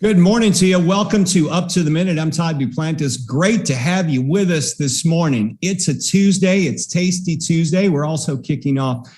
Good morning to you. Welcome to Up to the Minute. I'm Todd Duplantis. Great to have you with us this morning. It's a Tuesday. It's Tasty Tuesday. We're also kicking off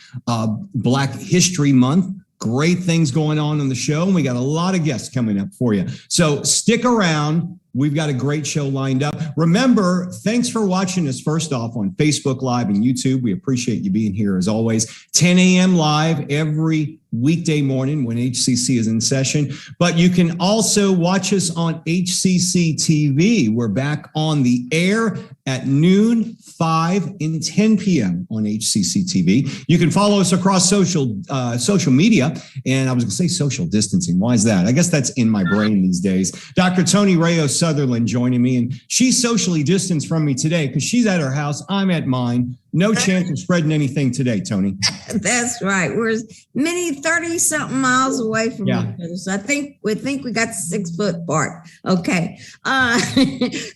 Black History Month. Great things going on the show, and we got a lot of guests coming up for you. So stick around. We've got a great show lined up. Remember, thanks for watching us first off on Facebook Live and YouTube. We appreciate you being here as always. 10 a.m. live every weekday morning when HCC is in session. But you can also watch us on HCCTV. We're back on the air at noon, 5 and 10 p.m. on HCCTV. You can follow us across social media. And I was going to say social distancing. Why is that? I guess that's in my brain these days. Dr. Tony Reyes Sutherland joining me. And she's socially distanced from me today because she's at her house. I'm at mine. No chance of spreading anything today, Tony. That's right. We're many 30-something miles away from each other. So we think we got 6 foot apart. Okay.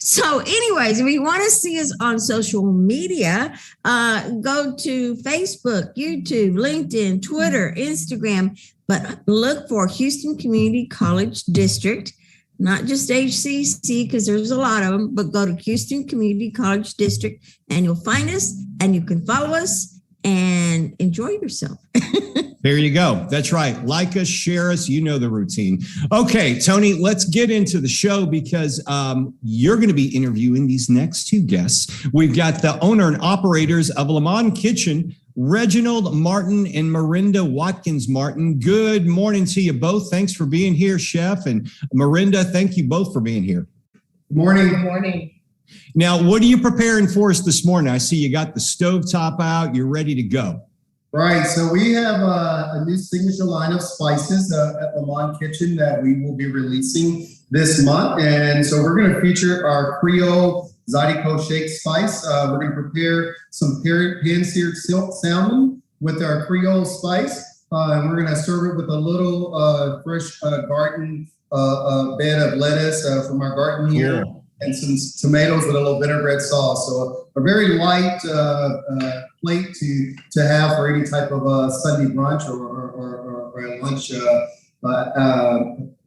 So anyways, if you want to see us on social media, go to Facebook, YouTube, LinkedIn, Twitter, Instagram, but look for Houston Community College District. Not just HCC, because there's a lot of them, but go to Houston Community College District and you'll find us and you can follow us and enjoy yourself. There you go. That's right. Like us, share us. You know the routine. Okay, Tony, let's get into the show because you're going to be interviewing these next 2 guests. We've got the owner and operators of Lemon Kitchen, Reginald Martin and Merinda Watkins-Martin. Good morning to you both. Thanks for being here, Chef. And Merinda, thank you both for being here. Good morning. Good morning. Now, what are you preparing for us this morning? I see you got the stovetop out. You're ready to go. Right. So we have a new signature line of spices at Lemon Kitchen that we will be releasing this month. And so we're going to feature our Creole Zydeco shake spice. We're going to prepare some pan-seared salmon with our Creole spice. And we're going to serve it with a little fresh garden bed of lettuce from our garden here. Cool. And some tomatoes with a little vinaigrette sauce. So a very light plate to have for any type of Sunday brunch or a lunch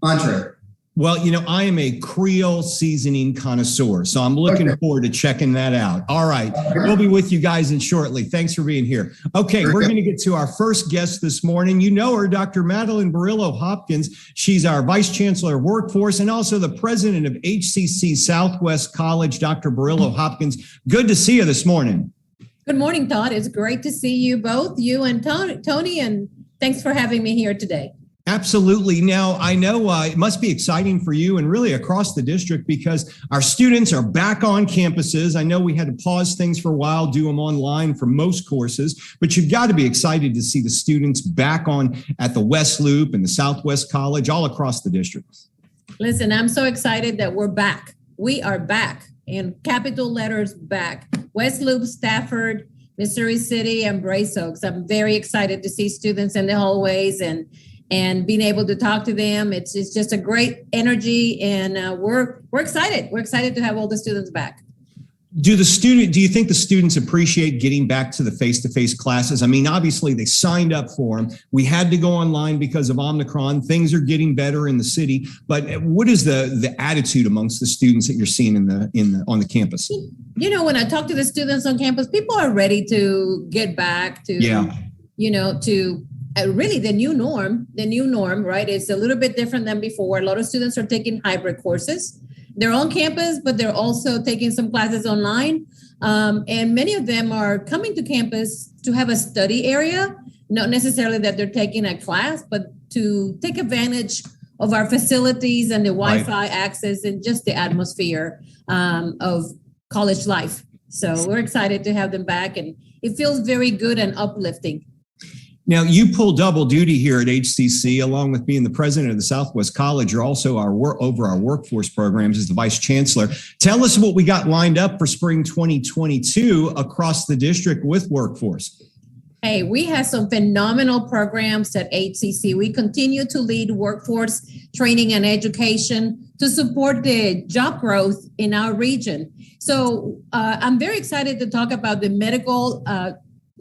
entree. Well, you know, I am a Creole seasoning connoisseur, so I'm looking forward to checking that out. All right. We'll be with you guys in shortly. Thanks for being here. Okay, we're going to get to our first guest this morning. You know her, Dr. Madeline Burillo-Hopkins. She's our Vice Chancellor of Workforce and also the president of HCC Southwest College, Dr. Burillo-Hopkins. Good to see you this morning. Good morning, Todd. It's great to see you both, you and Tony, and thanks for having me here today. Absolutely. Now, I know it must be exciting for you and really across the district because our students are back on campuses. I know we had to pause things for a while, do them online for most courses, but you've got to be excited to see the students back on at the West Loop and the Southwest College all across the district. Listen, I'm so excited that we're back. We are back in capital letters back. West Loop, Stafford, Missouri City, and Brace Oaks. I'm very excited to see students in the hallways and being able to talk to them. It's just a great energy, and we're excited. We're excited to have all the students back. Do you think the students appreciate getting back to the face-to-face classes? I mean, obviously they signed up for them. We had to go online because of Omicron. Things are getting better in the city, but what is the attitude amongst the students that you're seeing on the campus? You know, when I talk to the students on campus, people are ready to get back to, really the new norm, right? It's a little bit different than before. A lot of students are taking hybrid courses. They're on campus, but they're also taking some classes online. And many of them are coming to campus to have a study area, not necessarily that they're taking a class, but to take advantage of our facilities and the Wi-Fi access and just the atmosphere of college life. So we're excited to have them back, and it feels very good and uplifting. Now, you pull double duty here at HCC, along with being the president of the Southwest College. You're also over our workforce programs as the vice chancellor. Tell us what we got lined up for spring 2022 across the district with workforce. Hey, we have some phenomenal programs at HCC. We continue to lead workforce training and education to support the job growth in our region. So I'm very excited to talk about the medical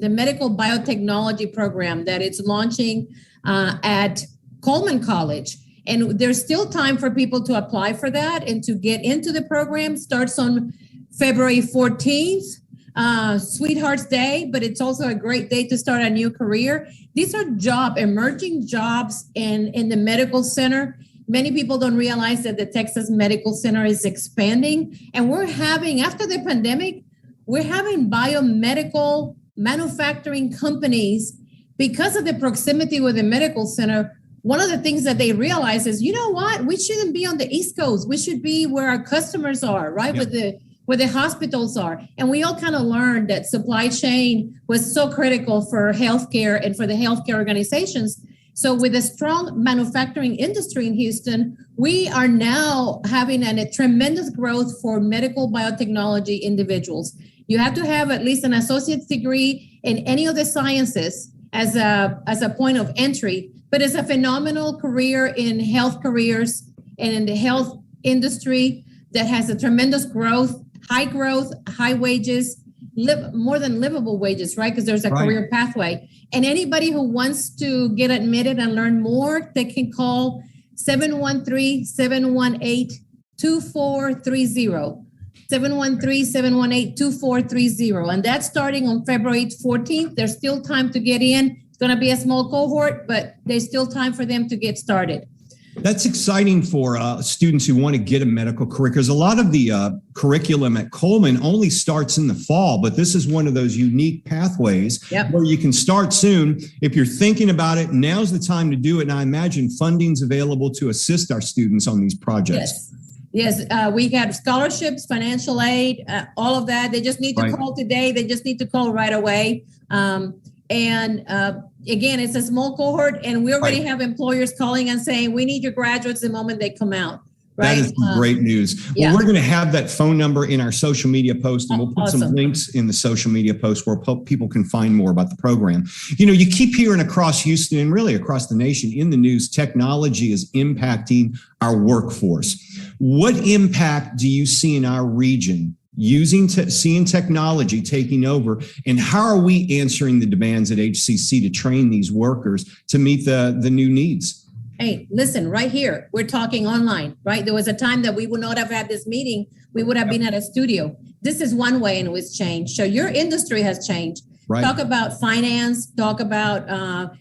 biotechnology program that it's launching at Coleman College. And there's still time for people to apply for that and to get into the program. Starts on February 14th, Sweethearts Day, but it's also a great day to start a new career. These are emerging jobs in the medical center. Many people don't realize that the Texas Medical Center is expanding. And after the pandemic, we're having biomedical manufacturing companies because of the proximity with the medical center. One of the things that they realize is, you know what, we shouldn't be on the East Coast. We should be where our customers are, right? Yep. Where the hospitals are. And we all kind of learned that supply chain was so critical for healthcare and for the healthcare organizations. So with a strong manufacturing industry in Houston, we are now having a tremendous growth for medical biotechnology individuals. You have to have at least an associate's degree in any of the sciences as a point of entry, but it's a phenomenal career in health careers and in the health industry that has a tremendous growth, high wages, more than livable wages, right? Because there's a career pathway. And anybody who wants to get admitted and learn more, they can call 713-718-2430. 713-718-2430. And that's starting on February 14th. There's still time to get in. It's going to be a small cohort, but there's still time for them to get started. That's exciting for students who want to get a medical career, because a lot of the curriculum at Coleman only starts in the fall, but this is one of those unique pathways where you can start soon. If you're thinking about it, now's the time to do it. And I imagine funding's available to assist our students on these projects. Yes, we got scholarships, financial aid, all of that. They just need to call today. They just need to call right away. Again, it's a small cohort, and we already have employers calling and saying, we need your graduates the moment they come out. Right? That is great news. Well, we're going to have that phone number in our social media post, and we'll put some links in the social media post where people can find more about the program. You know, you keep hearing across Houston and really across the nation in the news, technology is impacting our workforce. What impact do you see in our region seeing technology taking over, and how are we answering the demands at HCC to train these workers to meet the new needs? Hey, listen, right here, we're talking online, right? There was a time that we would not have had this meeting. We would have been at a studio. This is one way in which changed. So your industry has changed. Right. Talk about finance, talk about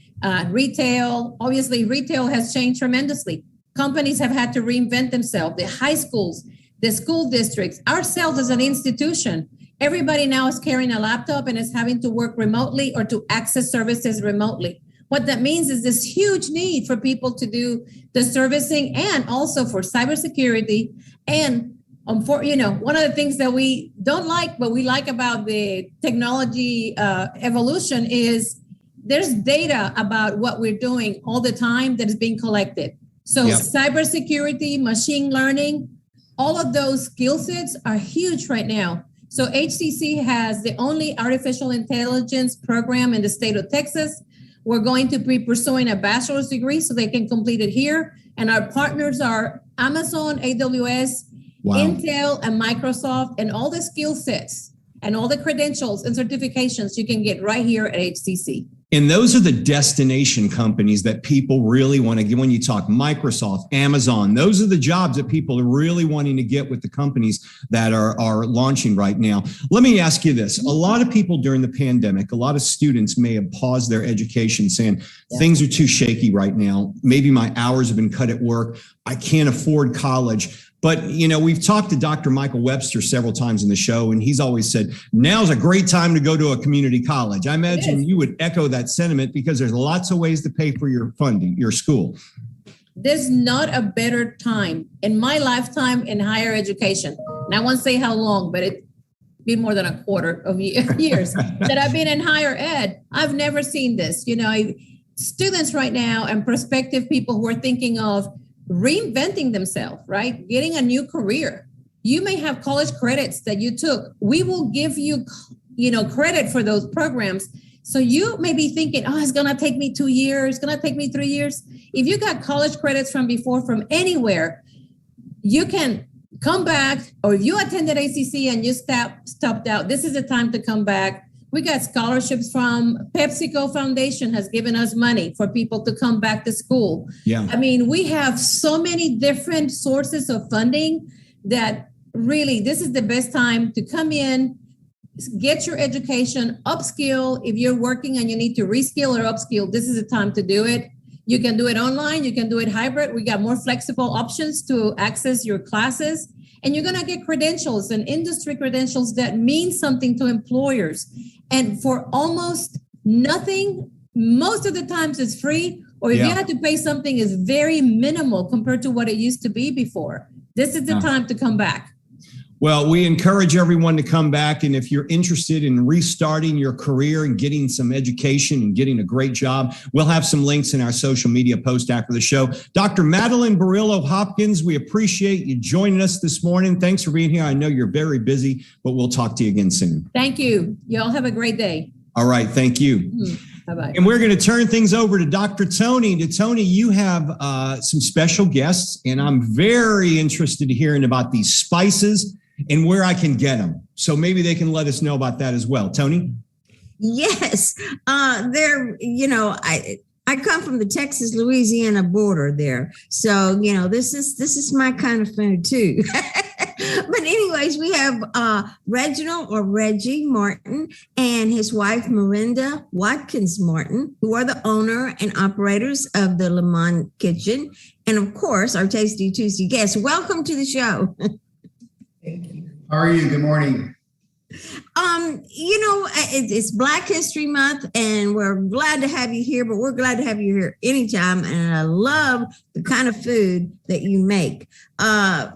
retail. Obviously, retail has changed tremendously. Companies have had to reinvent themselves. The high schools, the school districts, ourselves as an institution, everybody now is carrying a laptop and is having to work remotely or to access services remotely. What that means is this huge need for people to do the servicing and also for cybersecurity. And one of the things that we don't like, but we like about the technology evolution is there's data about what we're doing all the time that is being collected. So cybersecurity, machine learning, all of those skill sets are huge right now. So HCC has the only artificial intelligence program in the state of Texas. We're going to be pursuing a bachelor's degree so they can complete it here. And our partners are Amazon, AWS, Intel, and Microsoft, and all the skill sets and all the credentials and certifications you can get right here at HCC. And those are the destination companies that people really want to get. When you talk Microsoft, Amazon, those are the jobs that people are really wanting to get with the companies that are launching right now. Let me ask you this. A lot of people during the pandemic, a lot of students may have paused their education saying, things are too shaky right now. Maybe my hours have been cut at work. I can't afford college. But, we've talked to Dr. Michael Webster several times in the show, and he's always said, now's a great time to go to a community college. I imagine you would echo that sentiment because there's lots of ways to pay for your funding, your school. There's not a better time in my lifetime in higher education. And I won't say how long, but it's been more than a quarter of years that I've been in higher ed. I've never seen this. Students right now and prospective people who are thinking of reinventing themselves, right? Getting a new career. You may have college credits that you took. We will give you, credit for those programs. So you may be thinking, it's going to take me 2 years. It's going to take me 3 years. If you got college credits from before, from anywhere, you can come back. Or if you attended ACC and you stopped out, this is the time to come back. We got scholarships from PepsiCo Foundation has given us money for people to come back to school. Yeah. I mean, we have so many different sources of funding that really this is the best time to come in, get your education, upskill. If you're working and you need to reskill or upskill, this is the time to do it. You can do it online. You can do it hybrid. We got more flexible options to access your classes. And you're going to get credentials and industry credentials that mean something to employers. And for almost nothing, most of the times it's free. Or if you have to pay something, is very minimal compared to what it used to be before. This is the time to come back. Well, we encourage everyone to come back. And if you're interested in restarting your career and getting some education and getting a great job, we'll have some links in our social media post after the show. Dr. Madeline Burillo-Hopkins, we appreciate you joining us this morning. Thanks for being here. I know you're very busy, but we'll talk to you again soon. Thank you. Y'all have a great day. All right. Thank you. Mm-hmm. Bye-bye. And we're going to turn things over to Dr. Tony. Tony, you have some special guests, and I'm very interested in hearing about these spices and where I can get them. So maybe they can let us know about that as well. Tony? Yes. I come from the Texas-Louisiana border there. So, this is my kind of food too. But anyways, we have Reginald or Reggie Martin and his wife, Merinda Watkins-Martin, who are the owner and operators of the Lemon Kitchen. And of course, our Tasty Tuesday guests. Welcome to the show. Thank you. How are you? Good morning. It's Black History Month, and we're glad to have you here, but we're glad to have you here anytime. And I love the kind of food that you make. Tell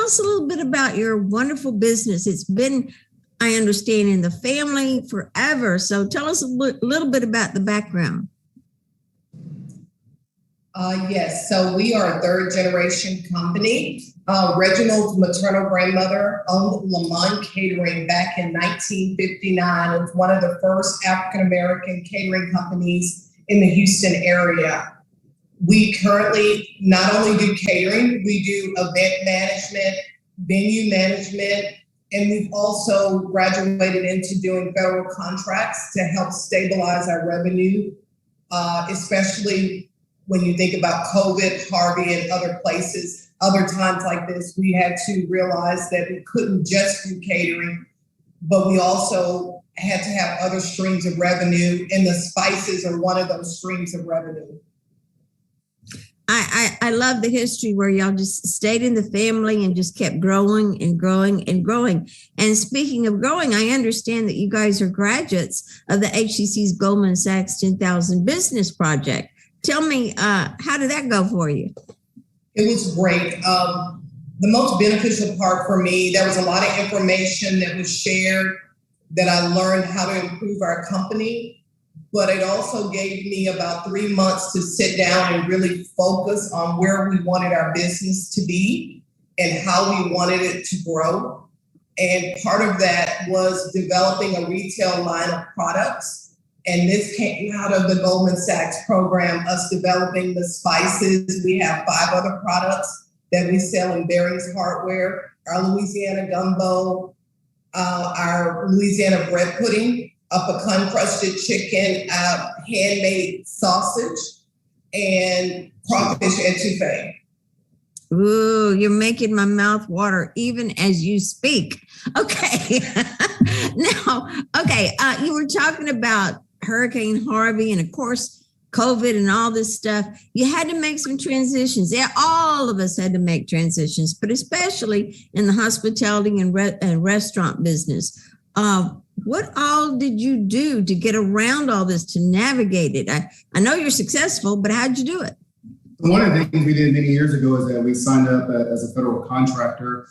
us a little bit about your wonderful business. It's been, I understand, in the family forever. So tell us a little bit about the background. Yes, so we are a third generation company. Reginald's maternal grandmother owned Lemon Catering back in 1959. It was one of the first African-American catering companies in the Houston area. We currently not only do catering, we do event management, venue management, and we've also graduated into doing federal contracts to help stabilize our revenue, especially when you think about COVID, Harvey, and other places. Other times like this, we had to realize that we couldn't just do catering, but we also had to have other streams of revenue, and the spices are one of those streams of revenue. I love the history where y'all just stayed in the family and just kept growing and growing and growing. And speaking of growing, I understand that you guys are graduates of the HCC's Goldman Sachs 10,000 Business Project. Tell me, how did that go for you? It was great. The most beneficial part for me, there was a lot of information that was shared that I learned how to improve our company, but it also gave me about 3 months to sit down and really focus on where we wanted our business to be and how we wanted it to grow. And part of that was developing a retail line of products. And this came out of the Goldman Sachs program, us developing the spices. We have 5 other products that we sell in Barry's Hardware, our Louisiana gumbo, our Louisiana bread pudding, a pecan crusted chicken, handmade sausage, and crawfish etouffee. Ooh, you're making my mouth water even as you speak. Okay. You were talking about Hurricane Harvey and, of course, COVID and all this stuff. You had to make some transitions. Yeah, all of us had to make transitions, but especially in the hospitality and restaurant business. What all did you do to get around all this, to navigate it? I know you're successful, but how'd you do it? One of the things we did many years ago is that we signed up as a federal contractor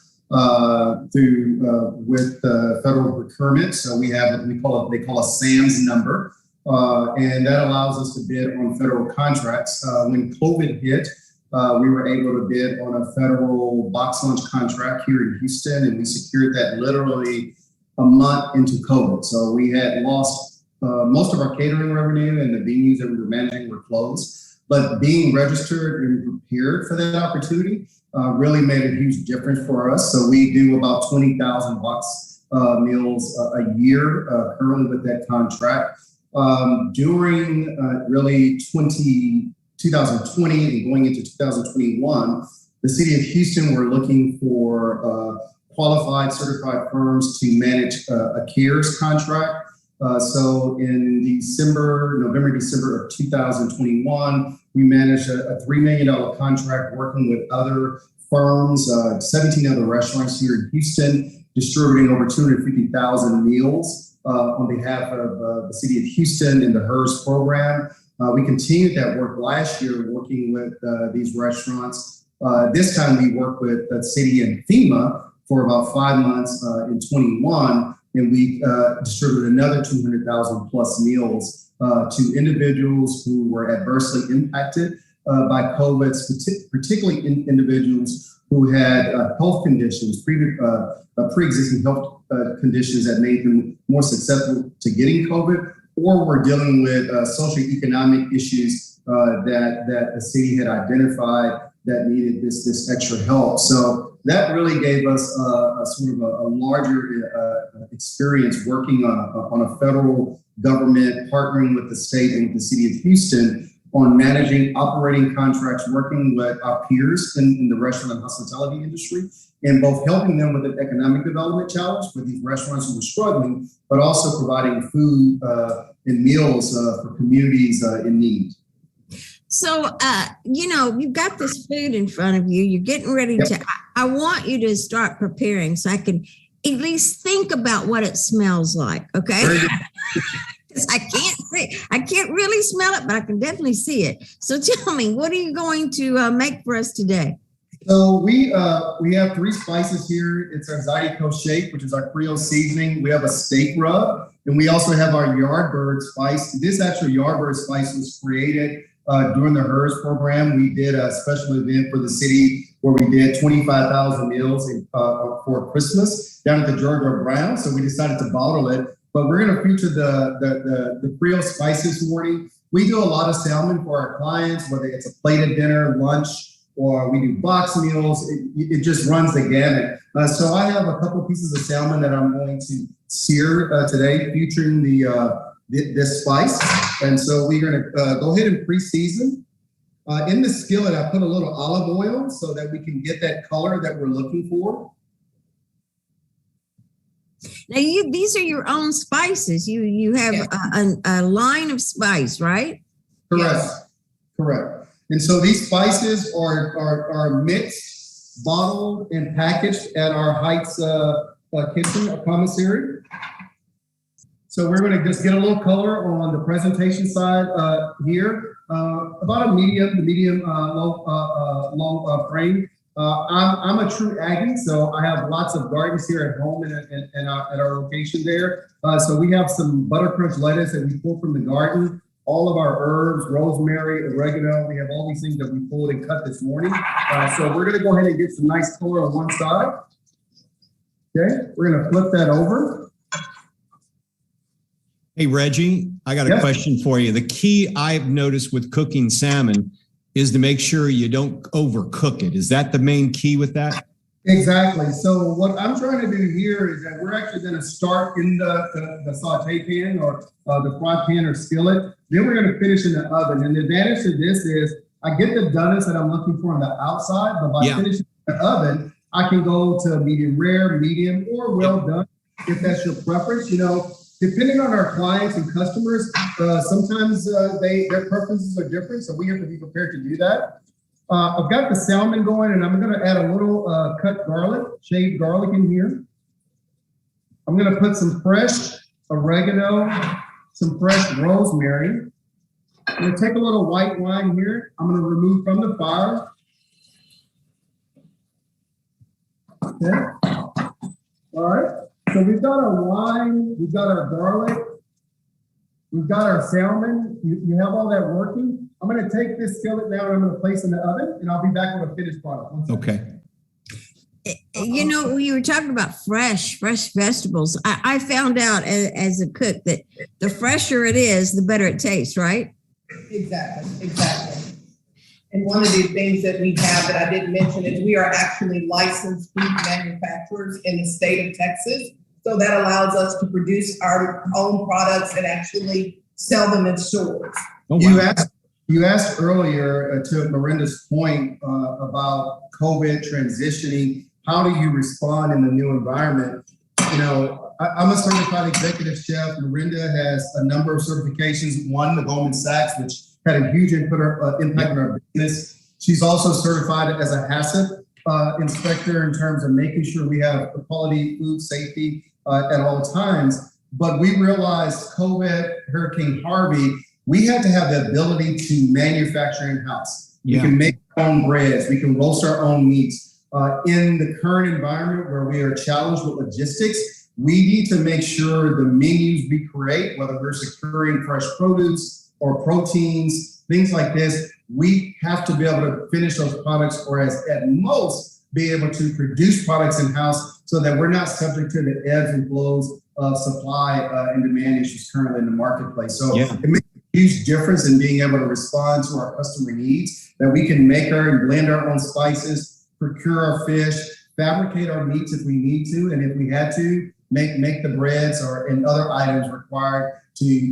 with federal procurement. So they call a SAMS number, and that allows us to bid on federal contracts. When COVID hit, we were able to bid on a federal box lunch contract here in Houston, and we secured that literally a month into COVID. So we had lost most of our catering revenue, and the venues that we were managing were closed. But being registered and prepared for that opportunity really made a huge difference for us. So we do about 20,000 box meals a year currently with that contract. During really 2020 and going into 2021, the city of Houston were looking for qualified, certified firms to manage a caterers contract. So in November, December of 2021, we managed a $3 million contract working with other firms, 17 other restaurants here in Houston, distributing over 250,000 meals on behalf of the city of Houston in the HERS program. We continued that work last year, working with these restaurants. This time we worked with the city and FEMA for about 5 months in 21, and we distributed another 200,000 plus meals to individuals who were adversely impacted by COVID, particularly individuals who had health conditions, pre-existing health conditions that made them more susceptible to getting COVID, or were dealing with socioeconomic issues that the city had identified that needed this extra help. So that really gave us a sort of a larger experience working on a federal government, partnering with the state and with the city of Houston on managing operating contracts, working with our peers in the restaurant and hospitality industry, and both helping them with an economic development challenge for these restaurants who were struggling, but also providing food and meals for communities in need. So, you've got this food in front of you. You're getting ready to, I want you to start preparing so I can at least think about what it smells like, okay? I can't really smell it, but I can definitely see it. So tell me, what are you going to make for us today? So we have 3 spices here. It's our Zydeco shake, which is our Creole seasoning. We have a steak rub, and we also have our Yardbird spice. This actual Yardbird spice was created during the HERS program. We did a special event for the city where we did 25,000 meals for Christmas down at the Georgia Brown. So we decided to bottle it. But we're going to feature the Creole spice this morning. We do a lot of salmon for our clients, whether it's a plated dinner, lunch, or we do box meals. It just runs the gamut. So I have a couple pieces of salmon that I'm going to sear today, featuring this spice. And so we're going to go ahead and pre-season. In the skillet, I put a little olive oil so that we can get that color that we're looking for. Now, these are your own spices. You have a line of spice, right? Correct. Yes. Correct. And so these spices are mixed, bottled, and packaged at our Heights kitchen commissary. So we're going to just get a little color on the presentation side here, about a medium low frame. I'm a true Aggie, so I have lots of gardens here at home and at our location there. So we have some buttercrunch lettuce that we pulled from the garden, all of our herbs, rosemary, oregano. We have all these things that we pulled and cut this morning. So we're going to go ahead and get some nice color on one side. Okay, we're going to flip that over. Hey, Reggie, I got a question for you. The key I've noticed with cooking salmon is to make sure you don't overcook it. Is that the main key with that? Exactly. So what I'm trying to do here is that we're actually going to start in the saute pan or the fry pan or skillet. Then we're going to finish in the oven. And the advantage of this is I get the doneness that I'm looking for on the outside, but by finishing in the oven, I can go to medium rare, medium, or well done if that's your preference. Depending on our clients and customers, sometimes their preferences are different, so we have to be prepared to do that. I've got the salmon going, and I'm going to add a little cut garlic, shaved garlic in here. I'm going to put some fresh oregano, some fresh rosemary. I'm going to take a little white wine here. I'm going to remove from the fire. Okay. All right. So we've got our wine, we've got our garlic, we've got our salmon. You have all that working. I'm going to take this skillet now and I'm going to place in the oven, and I'll be back with a finished product. Okay. You were talking about fresh vegetables. I found out as a cook that the fresher it is, the better it tastes, right? Exactly. And one of the things that we have that I didn't mention is we are actually licensed food manufacturers in the state of Texas. So that allows us to produce our own products and actually sell them in stores. Oh, wow. You asked earlier to Merinda's point about COVID transitioning. How do you respond in the new environment? You know, I'm a certified executive chef. Merinda has a number of certifications. One, the Goldman Sachs, which had a huge impact on our business. She's also certified as a HCCTV inspector in terms of making sure we have quality food safety at all times. But we realized COVID, Hurricane Harvey, we had to have the ability to manufacture in-house. We can make our own breads. We can roast our own meats. In the current environment where we are challenged with logistics, we need to make sure the menus we create, whether we're securing fresh produce or proteins, things like this, we have to be able to finish those products, or at most be able to produce products in-house so that we're not subject to the ebbs and flows of supply and demand issues currently in the marketplace. So it makes a huge difference in being able to respond to our customer needs, that we can make and blend our own spices, procure our fish, fabricate our meats if we need to, and if we had to, make the breads and other items required to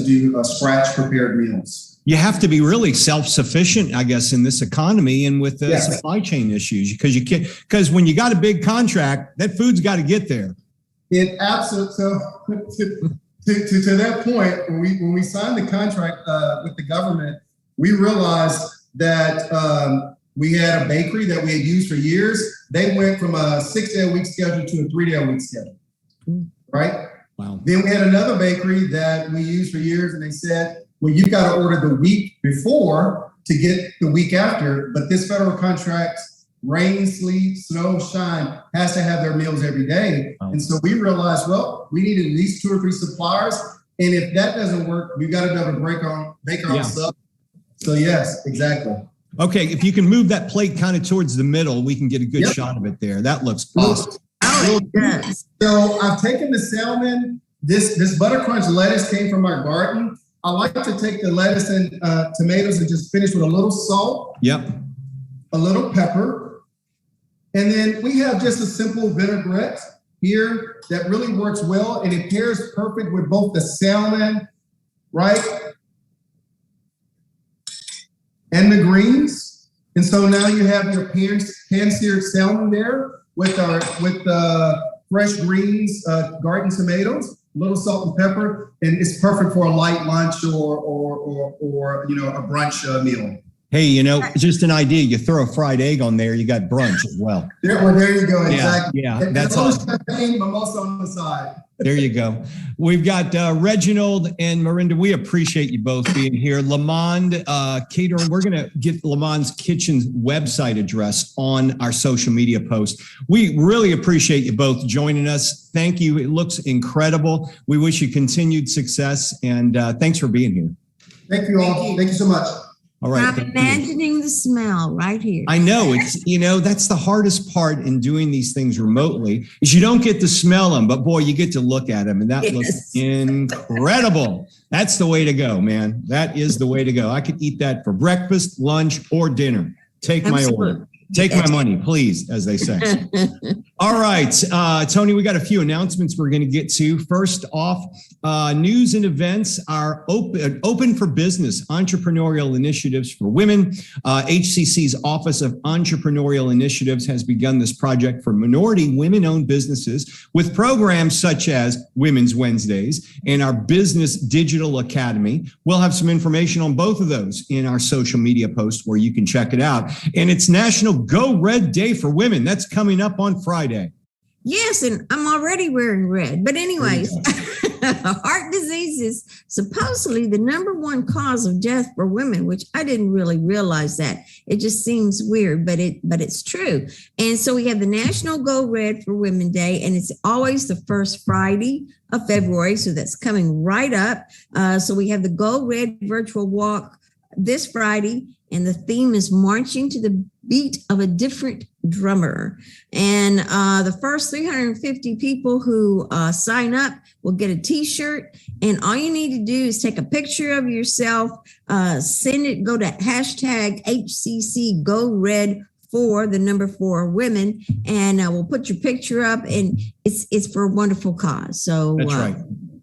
do scratch prepared meals. You have to be really self-sufficient, I guess, in this economy and with the supply chain issues, because when you got a big contract, that food's got to get there. It absolutely. So to that point, when we signed the contract with the government, we realized that we had a bakery that we had used for years. They went from a 6-day-a-week schedule to a 3-day-a-week schedule, right? Wow. Then we had another bakery that we used for years, and they said, well, you've got to order the week before to get the week after, but this federal contract, rain, sleet, snow, shine, has to have their meals every day. And so we realized, well, we need at least 2 or 3 suppliers. And if that doesn't work, we've got to be able to bake our own stuff. So yes, exactly. Okay, if you can move that plate kind of towards the middle, we can get a good shot of it there. That looks awesome. Oh, it does. So I've taken the salmon. This butter crunch lettuce came from our garden. I like to take the lettuce and tomatoes and just finish with a little salt. Yep. A little pepper. And then we have just a simple vinaigrette here that really works well, and it pairs perfect with both the salmon, right, and the greens. And so now you have your pan-seared salmon there with fresh greens, garden tomatoes, a little salt and pepper, and it's perfect for a light lunch or a brunch meal. Hey, just an idea. You throw a fried egg on there, you got brunch as well. There you go. Exactly. Yeah, that's awesome. Mimosa on the side. There you go. We've got Reginald and Merinda. We appreciate you both being here. Lamond Catering. We're going to get Lamond's Kitchen's website address on our social media post. We really appreciate you both joining us. Thank you. It looks incredible. We wish you continued success, and thanks for being here. Thank you all. Thank you so much. All right. I'm imagining the smell right here. I know it's, that's the hardest part in doing these things remotely is you don't get to smell them, but boy, you get to look at them, and that looks incredible. That's the way to go, man. That is the way to go. I could eat that for breakfast, lunch, or dinner. Take my order. Take my money, please, as they say. All right, Tony, we got a few announcements we're going to get to. First off, news and events are open for business, entrepreneurial initiatives for women. HCC's Office of Entrepreneurial Initiatives has begun this project for minority women-owned businesses with programs such as Women's Wednesdays and our Business Digital Academy. We'll have some information on both of those in our social media post where you can check it out. And it's National Go Red Day for Women. That's coming up on Friday. Yes, and I'm already wearing red. But anyways, heart disease is supposedly the #1 cause of death for women, which I didn't really realize that. It just seems weird, but it's true. And so we have the National Go Red for Women Day, and it's always the first Friday of February. So that's coming right up. So we have the Go Red virtual walk this Friday, and the theme is marching to the beat of a different drummer. And the first 350 people who sign up will get a t-shirt. And all you need to do is take a picture of yourself, send it, go to #HCC Go Red the number 4 women, and we'll put your picture up, and it's for a wonderful cause. So that's right.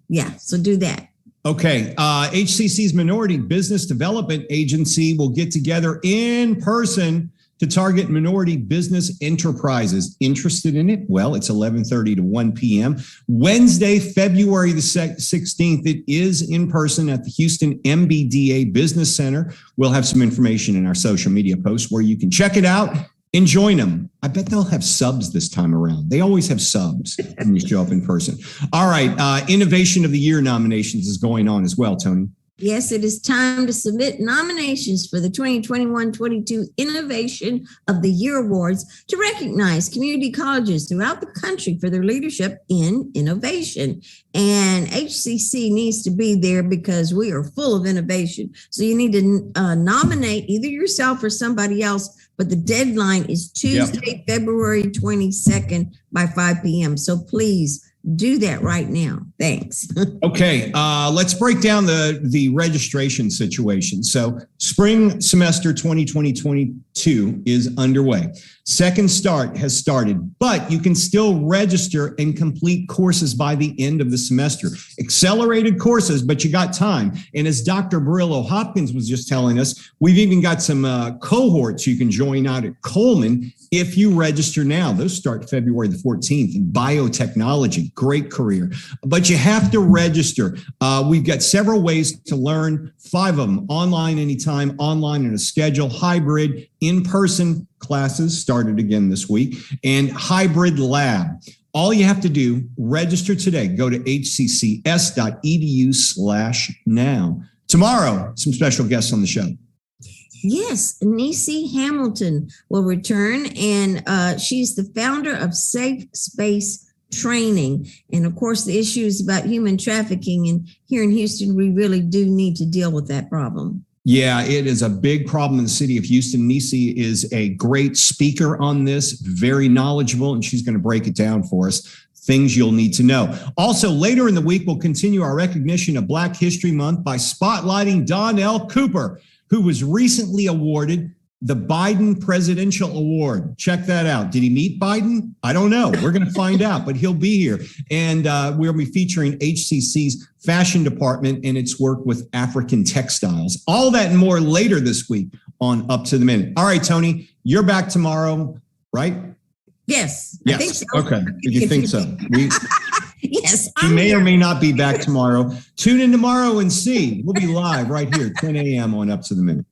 Yeah, so do that. Okay. HCC's Minority Business Development Agency will get together in person to target minority business enterprises. Interested in it? Well, it's 11:30 to 1 p.m. Wednesday, February the 16th. It is in person at the Houston MBDA Business Center. We'll have some information in our social media posts where you can check it out and join them. I bet they'll have subs this time around. They always have subs when you show up in person. All right. Innovation of the Year nominations is going on as well, Tony. Yes, it is time to submit nominations for the 2021-22 Innovation of the Year Awards to recognize community colleges throughout the country for their leadership in innovation. And HCC needs to be there because we are full of innovation. So you need to nominate either yourself or somebody else, but the deadline is Tuesday, February 22nd by 5 p.m. So please do that right now. Thanks. Okay, let's break down the registration situation. So spring semester 2020-22 is underway. Second start has started, but you can still register and complete courses by the end of the semester. Accelerated courses, but you got time. And as Dr. Burillo-Hopkins was just telling us, we've even got some cohorts you can join out at Coleman if you register now. Those start February the 14th in biotechnology. Great career. But you have to register. We've got several ways to learn, 5 of them: online anytime, online in a schedule, hybrid, in-person classes started again this week, and hybrid lab. All you have to do, register today. Go to hccs.edu/now. Tomorrow, some special guests on the show. Yes, Niecy Hamilton will return, and she's the founder of Safe Space Training. And of course, the issue is about human trafficking. And here in Houston, we really do need to deal with that problem. Yeah, it is a big problem in the city of Houston. Niecy is a great speaker on this, very knowledgeable, and she's going to break it down for us. Things you'll need to know. Also, later in the week, we'll continue our recognition of Black History Month by spotlighting Donnell Cooper, who was recently awarded the Biden Presidential Award. Check that out. Did he meet Biden? I don't know. We're going to find out, but he'll be here. And we'll be featuring HCC's fashion department and its work with African textiles. All that and more later this week on Up to the Minute. All right, Tony, you're back tomorrow, right? Yes. Yes. I think so. Okay. If you think so. Yes. We may or may not be back tomorrow. Tune in tomorrow and see. We'll be live right here, 10 a.m. on Up to the Minute.